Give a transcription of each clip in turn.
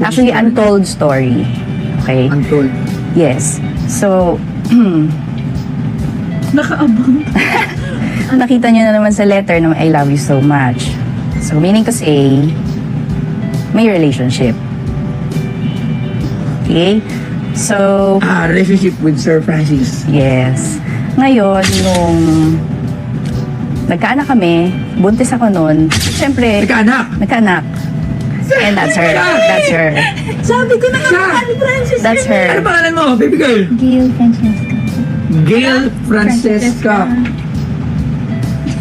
Actually, untold story. Okay? Untold. Yes. So, Nakaabang. nakita niyo na naman sa letter na I love you so much. So, meaning to say, may relationship. Okay? So, Relationship with Sir Francis. yes. Ngayon, nung nagkaanak kami, buntis ako noon, syempre, Nagkaanak. And that's her. That's her. Sabi ko na nga, Ali Francis. That's Ano her. pangalan mo, baby girl? Gail Francesca. Gail Francesca.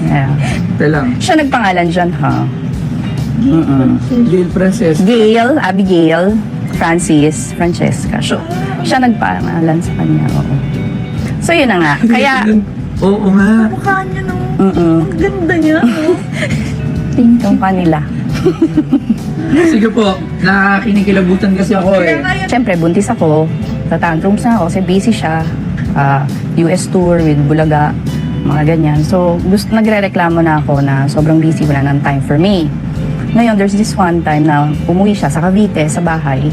Yeah. Ito lang. Siya nagpangalan dyan, ha? Gail Francesca. Gail, Abigail, Francis, Francesca. Siya nagpangalan sa kanya, oo. So, yun na nga. Kaya, Oo nga. Mukha niya no. mm Ang ganda niya. yung kanila. Sige po, nakakinikilabutan kasi ako eh. Siyempre, buntis ako. Tatantrums na ako kasi busy siya. US tour with Bulaga, mga ganyan. So, nagre-reklamo na ako na sobrang busy, wala nang time for me. Ngayon, there's this one time na umuwi siya sa Cavite, sa bahay.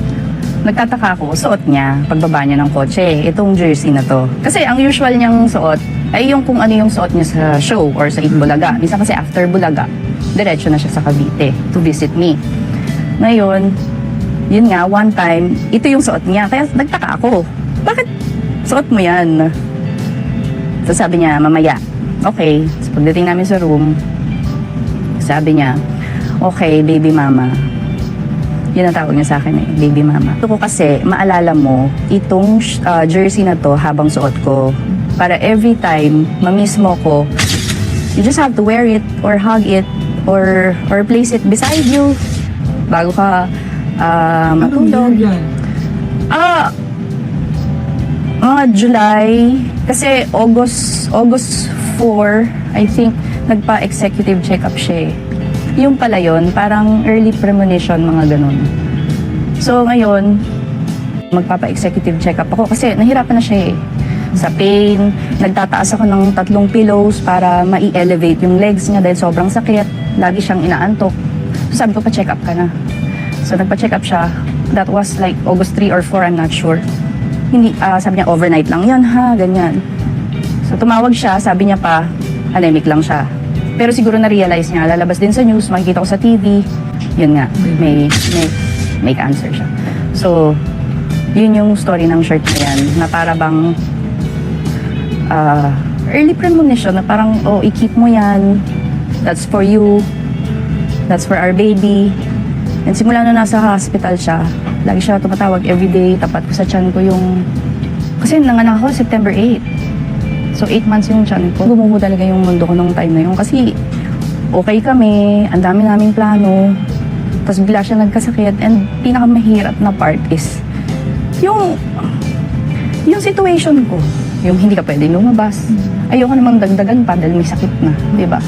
Nagtataka ako, suot niya, pagbaba niya ng kotse, itong jersey na to. Kasi ang usual niyang suot ay yung kung ano yung suot niya sa show or sa Bulaga. Minsan kasi after Bulaga, diretso na siya sa Cavite to visit me. Ngayon, yun nga, one time, ito yung suot niya. Kaya nagtaka ako, bakit suot mo yan? So sabi niya, mamaya. Okay, so pagdating namin sa room, sabi niya, okay, baby mama. Yun ang tawag niya sa akin eh, baby mama. Ito ko kasi, maalala mo, itong jersey na to habang suot ko. Para every time, mamiss mo ko, you just have to wear it or hug it or place it beside you bago ka matulog. Anong year yan? Mga July, kasi August 4, I think, nagpa-executive check-up siya eh. Yung pala yun, parang early premonition, mga ganun. So ngayon, magpapa-executive check-up ako kasi nahirapan na siya eh. Sa pain, nagtataas ako ng 3 pillows para ma-elevate yung legs niya dahil sobrang sakit. Lagi siyang inaantok. So sabi ko, pa-check up ka na. So nagpa-check up siya. That was like August 3 or 4, I'm not sure. Hindi, sabi niya, overnight lang yun ha, ganyan. So tumawag siya, sabi niya pa, anemic lang siya. Pero siguro na-realize niya, lalabas din sa news, makikita ko sa TV, yun nga, may cancer siya. So, yun yung story ng shirt na yan, na para bang early premonition, na parang, oh, i-keep mo yan, that's for you, that's for our baby. And simula na nasa hospital siya, lagi siya tumatawag everyday, tapat ko sa tiyan ko yung... Kasi nanganak ako September 8. So 8 months yung tiyan ko. Gumuho talaga yung mundo ko nung time na yun. Kasi okay kami, ang dami naming plano. Tapos bigla siya nagkasakit. And pinakamahirap na part is yung situation ko. Yung hindi ka pwedeng lumabas. Ayoko namang dagdagan pa dahil may sakit na. Diba?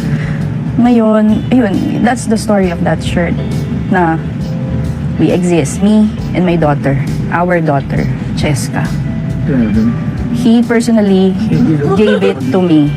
Ngayon, ayun, that's the story of that shirt. Na we exist, me and my daughter, our daughter, Cheska. He personally gave it to me